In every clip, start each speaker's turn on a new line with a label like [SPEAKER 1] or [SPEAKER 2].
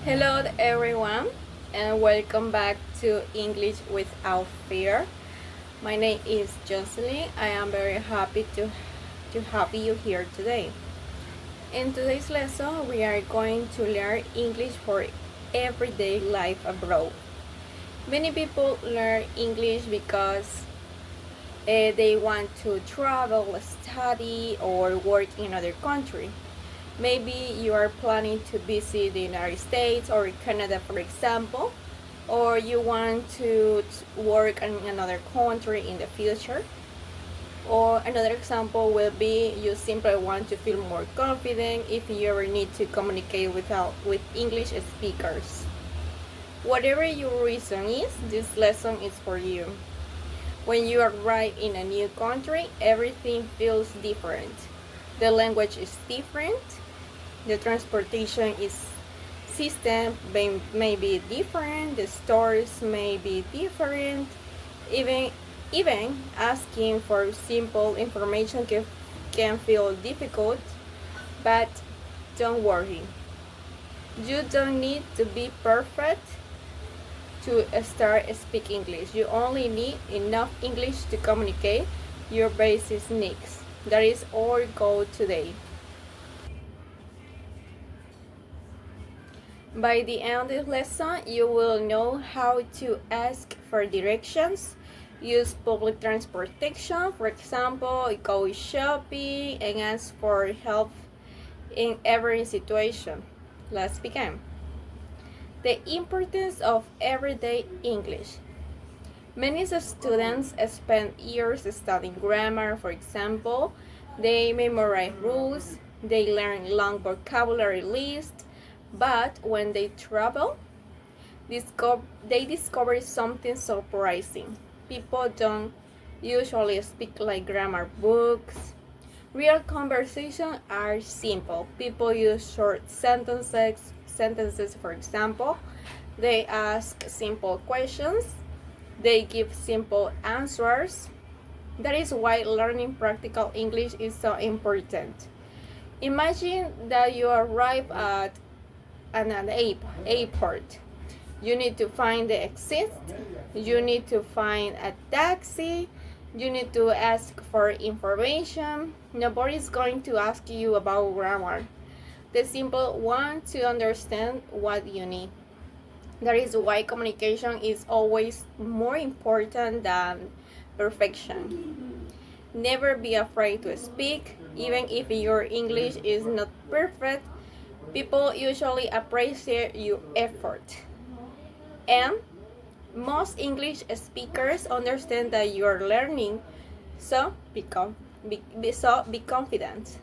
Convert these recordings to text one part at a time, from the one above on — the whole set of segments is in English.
[SPEAKER 1] Hello everyone and welcome back to English Without Fear. My name is Jocelyn. I am very happy to have you here today. In today's lesson, we are going to learn English for everyday life abroad. Many people learn English because they want to travel, study, or work in another country. Maybe you are planning to visit the United States or Canada, for example, or you want to work in another country in the future. Or another example will be you simply want to feel more confident if you ever need to communicate with English speakers. Whatever your reason is, this lesson is for you. When you arrive in a new country, everything feels different. The language is different, the transportation is system may be different, the stores may be different, even asking for simple information can feel difficult, but don't worry. You don't need to be perfect to start speaking English. You only need enough English to communicate your basic needs. That is our goal today. By the end of this lesson, you will know how to ask for directions, use public transportation, for example, go shopping, and ask for help in every situation. Let's begin. The importance of everyday English. Many students spend years studying grammar, for example. They memorize rules, they learn long vocabulary lists, but when they travel, they discover something surprising. People don't usually speak like grammar books. Real conversations are simple. People use short sentences, for example. They ask simple questions. They give simple answers. That is why learning practical English is so important. Imagine that you arrive at an airport. You need to find the exit. You need to find a taxi. You need to ask for information. Nobody's going to ask you about grammar. The simple want to understand what you need. That is why communication is always more important than perfection. Never be afraid to speak, even if your English is not perfect. People usually appreciate your effort. And most English speakers understand that you are learning, so be confident.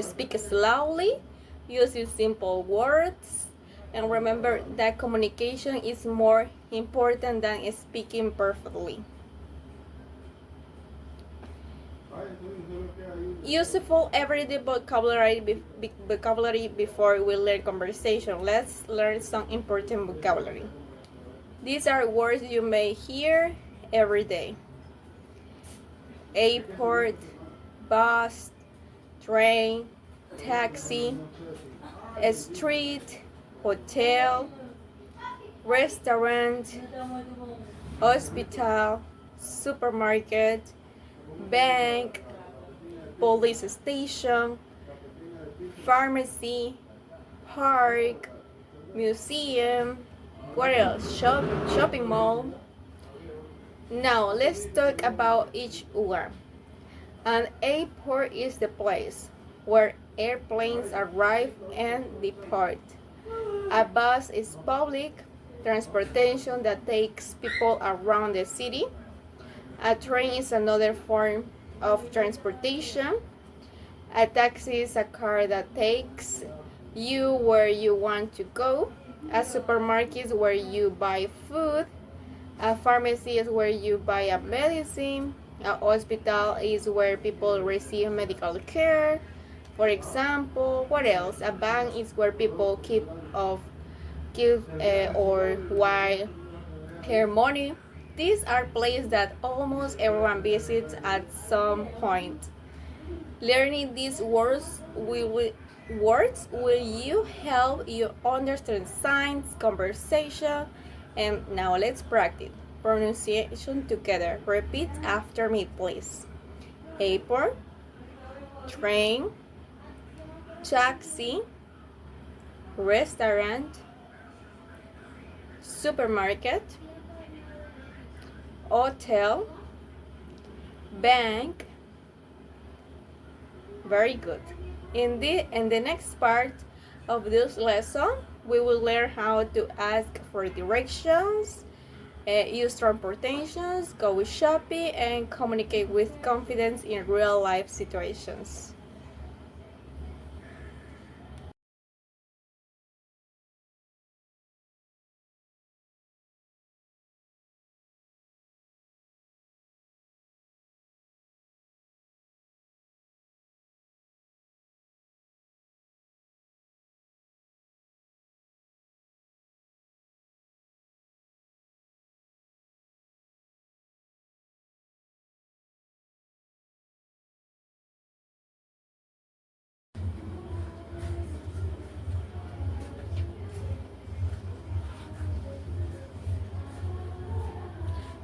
[SPEAKER 1] Speak slowly, using simple words, and remember that communication is more important than speaking perfectly. Useful everyday vocabulary before we learn conversation. Let's learn some important vocabulary. These are words you may hear every day: airport, bus, train, taxi, street, hotel, restaurant, hospital, supermarket, bank, police station, pharmacy, park, museum, what else? Shopping mall. Now let's talk about each one. An airport is the place where airplanes arrive and depart. A bus is public transportation that takes people around the city. A train is another form of transportation. A taxi is a car that takes you where you want to go. A supermarket is where you buy food. A pharmacy is where you buy a medicine. A hospital is where people receive medical care. For example, what else? A bank is where people keep or wire their money. These are places that almost everyone visits at some point. Learning these words words will you help you understand signs, conversation, and now let's practice pronunciation together. Repeat after me, please. Airport, train, taxi, restaurant, supermarket, hotel, bank. Very good. In the next part of this lesson, we will learn how to ask for directions, use transportations, go shopping, and communicate with confidence in real life situations.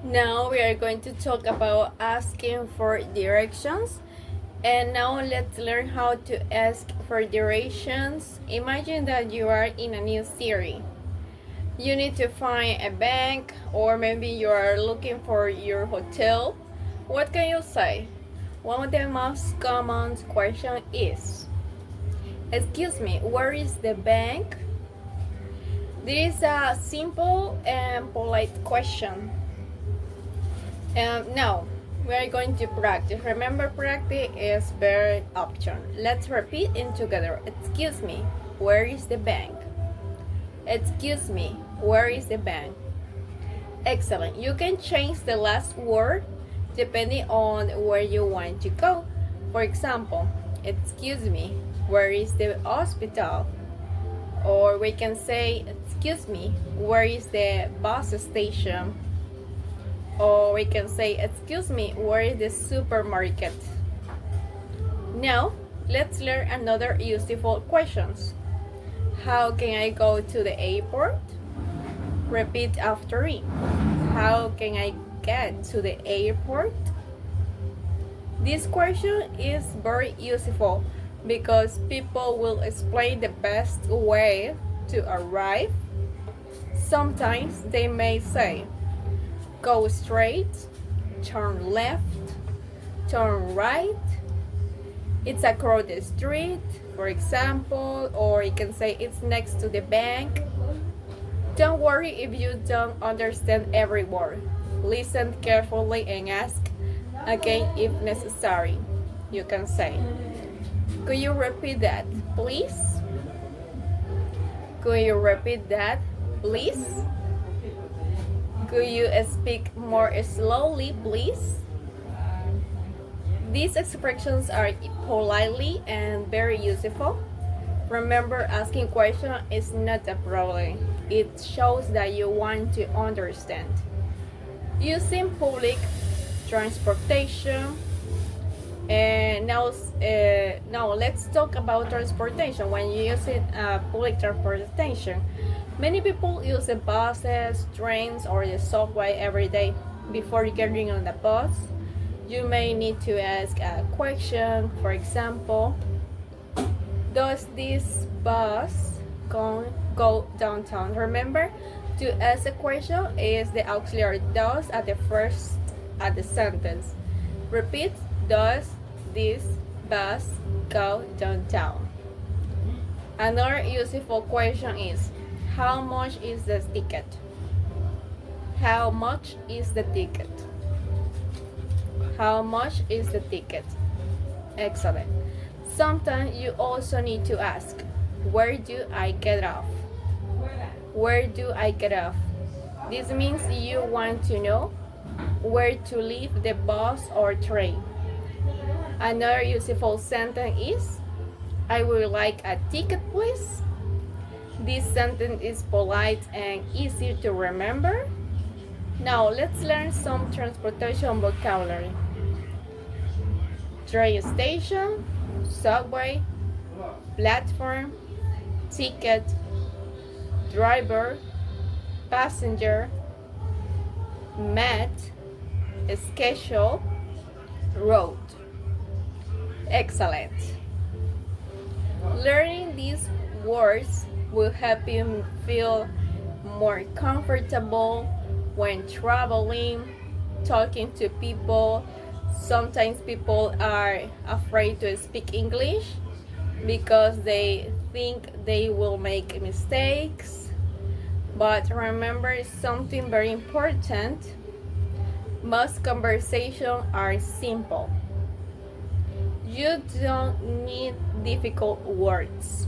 [SPEAKER 1] Now we are going to talk about asking for directions. And now let's learn how to ask for directions. Imagine that you are in a new city. You need to find a bank, or maybe you are looking for your hotel. What can you say? One of the most common questions is, excuse me, where is the bank? This is a simple and polite question. Now we are going to practice. Remember, practice is very option. Let's repeat it together. Excuse me, where is the bank? Excuse me, where is the bank? Excellent. You can change the last word depending on where you want to go. For example, excuse me, where is the hospital? Or we can say, excuse me, where is the bus station? Or we can say, excuse me, where is the supermarket? Now, let's learn another useful questions. How can I go to the airport? Repeat after me. How can I get to the airport? This question is very useful because people will explain the best way to arrive. Sometimes they may say, go straight, turn left, turn right. It's across the street, for example, or you can say it's next to the bank. Don't worry if you don't understand every word. Listen carefully and ask again if necessary. You can say, could you repeat that, please? Could you repeat that, please? Could you speak more slowly, please? These expressions are politely and very useful. Remember, asking questions is not a problem. It shows that you want to understand. Using public transportation. And now let's talk about transportation. When you use public transportation, many people use the buses, trains, or the subway every day. Before getting on the bus, you may need to ask a question. For example, does this bus go downtown? Remember, to ask a question is the auxiliary does at the sentence. Repeat, does this bus go downtown? Another useful question is, how much is the ticket? How much is the ticket? How much is the ticket? Excellent. Sometimes you also need to ask, where do I get off? Where do I get off? This means you want to know where to leave the bus or train. Another useful sentence is, I would like a ticket, please. This sentence is polite and easy to remember. Now let's learn some transportation vocabulary. Train station, subway, platform, ticket, driver, passenger, mat, schedule, road. Excellent. Learning these words will help you feel more comfortable when traveling, talking to people. Sometimes people are afraid to speak English because they think they will make mistakes. But remember something very important: most conversations are simple. You don't need difficult words.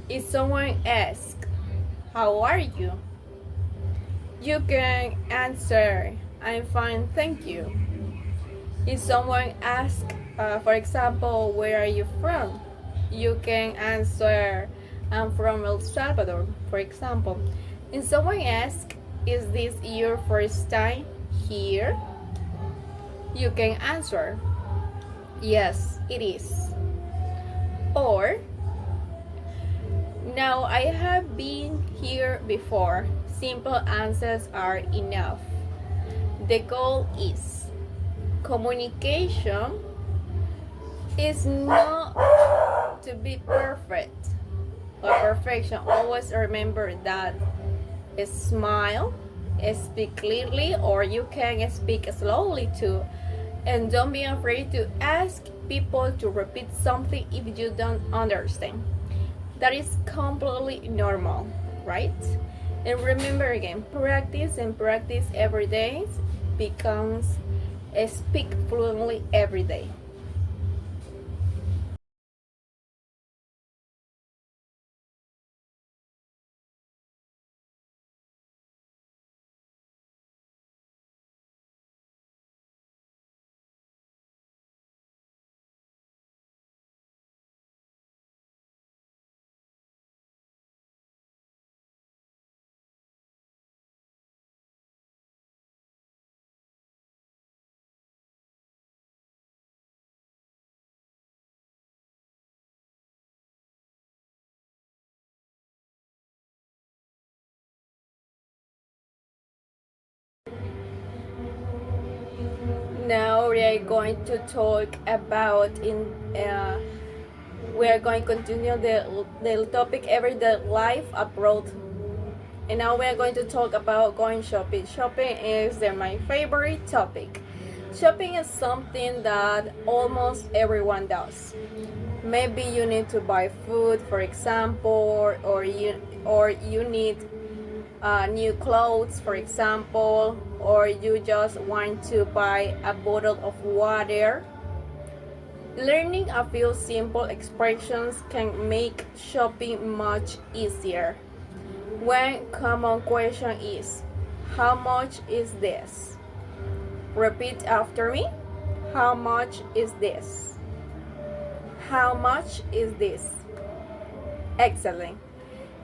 [SPEAKER 1] If someone asks, "How are you?" you can answer, "I'm fine, thank you." If someone asks, for example, "Where are you from?" you can answer, "I'm from El Salvador," for example. If someone asks, "Is this your first time here?" you can answer, "Yes, it is." Or, "No, I have been here before." Simple answers are enough. The goal is communication is not to be perfect or perfection. Always remember that. Smile, speak clearly, or you can speak slowly too. And don't be afraid to ask people to repeat something if you don't understand. That is completely normal, right? And remember again, practice and practice every day becomes speak fluently every day. Now we are going to talk about we are going to continue the topic everyday life abroad. And now we are going to talk about going shopping. Shopping is my favorite topic. Shopping is something that almost everyone does. Maybe you need to buy food, for example, or you need new clothes, for example, or you just want to buy a bottle of water. Learning a few simple expressions can make shopping much easier. One common question is, "How much is this?" Repeat after me. How much is this? How much is this? Excellent.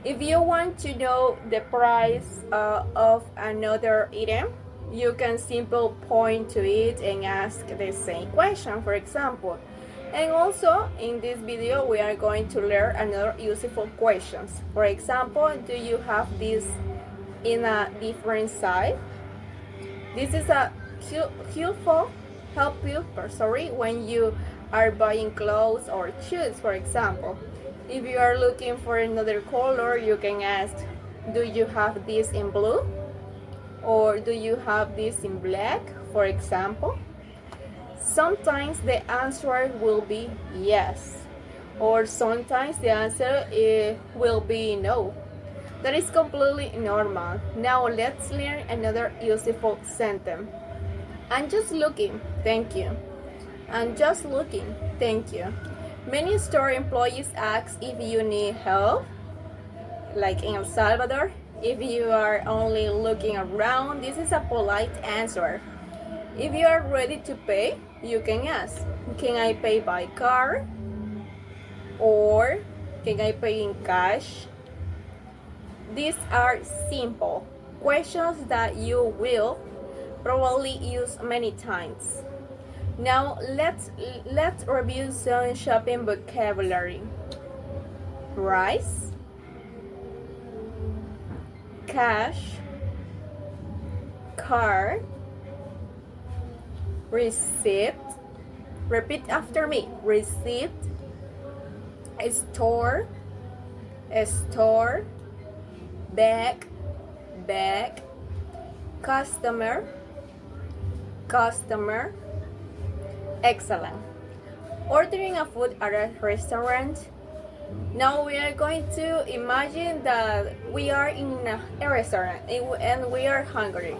[SPEAKER 1] If you want to know the price of another item, you can simply point to it and ask the same question, for example. And also, in this video, we are going to learn another useful questions. For example, do you have this in a different size? This is a help you when you are buying clothes or shoes, for example. If you are looking for another color, you can ask, "Do you have this in blue?" Or, "Do you have this in black?" for example. Sometimes the answer will be yes, or sometimes the answer will be no. That is completely normal. Now let's learn another useful sentence. "I'm just looking, thank you." "I'm just looking, thank you." Many store employees ask if you need help, like in El Salvador. If you are only looking around, this is a polite answer. If you are ready to pay, you can ask, "Can I pay by card?" Or, "Can I pay in cash?" These are simple questions that you will probably use many times. Now let's review some shopping vocabulary. Price, cash, card, receipt. Repeat after me. Receipt, store, store, bag, bag, customer, customer. Excellent. Ordering a food at a restaurant. Now we are going to imagine that we are in a restaurant and we are hungry.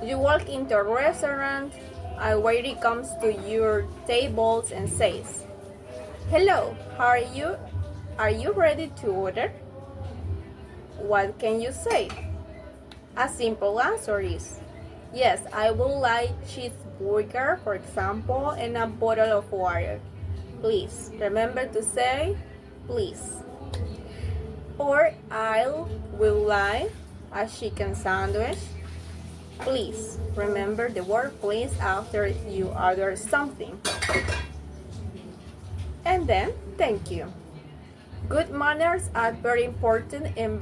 [SPEAKER 1] You walk into a restaurant, a waiter comes to your tables and says, "Hello, how are you? Are you ready to order?" What can you say? A simple answer is, "Yes, I would like cheeseburger, for example, and a bottle of water. Please." Remember to say, please. Or I will like a chicken sandwich. Please. Remember the word please after you order something. And then, thank you. Good manners are very important in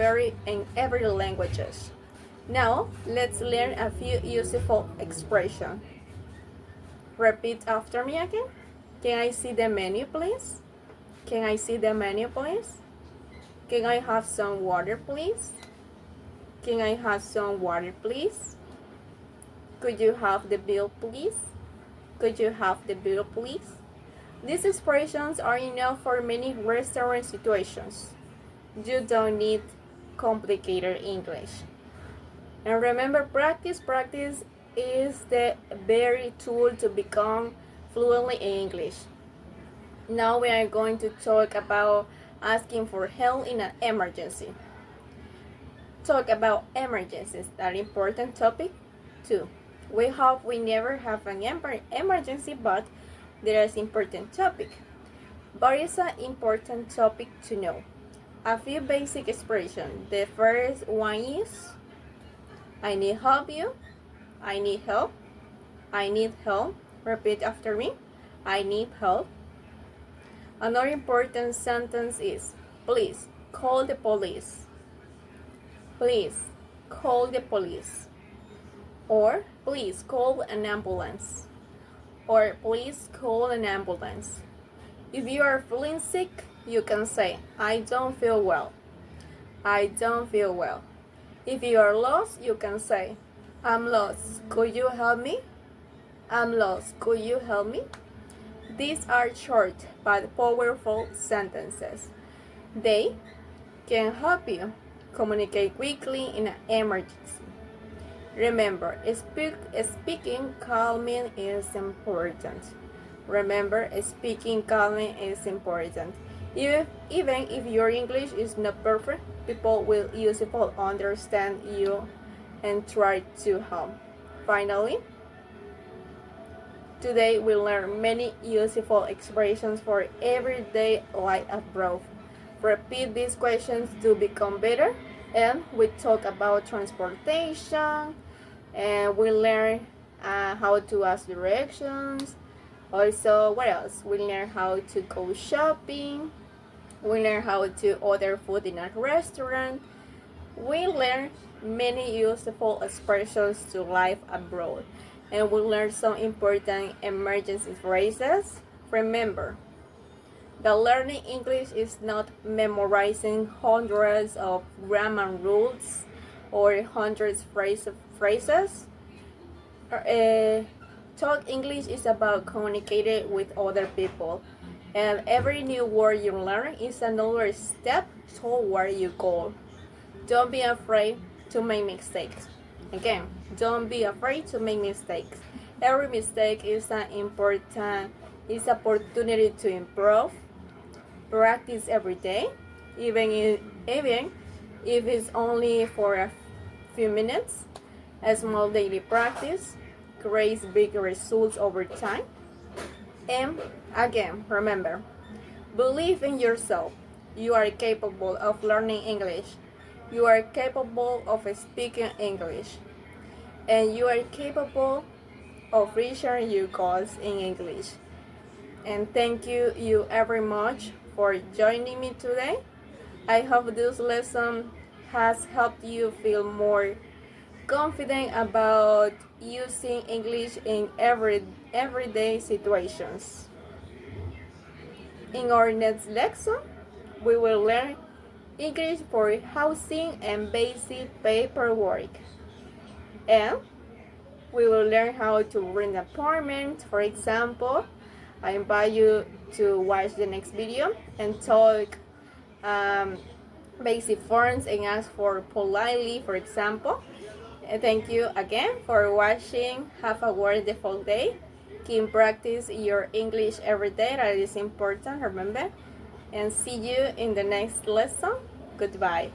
[SPEAKER 1] every languages. Now, let's learn a few useful expressions. Repeat after me again. Can I see the menu, please? Can I see the menu, please? Can I have some water, please? Can I have some water, please? Could you have the bill, please? Could you have the bill, please? These expressions are enough for many restaurant situations. You don't need complicated English. And remember, practice is the very tool to become fluently in English. Now we are going to talk about asking for help in an emergency. Talk about emergencies, that important topic too. We hope we never have an emergency, but there is important topic. But it's an important topic to know. A few basic expressions. The first one is, I need help you. I need help. I need help. Repeat after me. I need help. Another important sentence is, please call the police. Please call the police. Or please call an ambulance. Or please call an ambulance. If you are feeling sick, you can say, I don't feel well. I don't feel well. If you are lost, you can say, I'm lost. Could you help me? I'm lost. Could you help me? These are short but powerful sentences. They can help you communicate quickly in an emergency. Remember, speaking calmly is important. Remember, speaking calmly is important. Even if your English is not perfect, people will usually understand you and try to help. Finally, today we learn many useful expressions for everyday life abroad. Repeat these questions to become better, and we talk about transportation, and we learn how to ask directions. Also, what else? We learn how to go shopping. We learn how to order food in a restaurant. We learn many useful expressions to life abroad. And we learn some important emergency phrases. Remember, that learning English is not memorizing hundreds of grammar rules or hundreds of phrases. Talk English is about communicating with other people, and every new word you learn is another step toward your goal. Don't be afraid to make mistakes. Again, don't be afraid to make mistakes. Every mistake is an important opportunity to improve. Practice every day, even if it's only for a few minutes. A small daily practice creates big results over time. And again, remember, believe in yourself. You are capable of learning English. You are capable of speaking English. And you are capable of reaching your goals in English. And thank you very much for joining me today. I hope this lesson has helped you feel more confident about using English in everyday situations. In our next lesson, we will learn English for housing and basic paperwork. And we will learn how to rent an apartment, for example. I invite you to watch the next video and talk basic forms and ask for politely, for example. And thank you again for watching. Have a wonderful day. Keep practice your English every day. That is important, remember. And see you in the next lesson. Goodbye.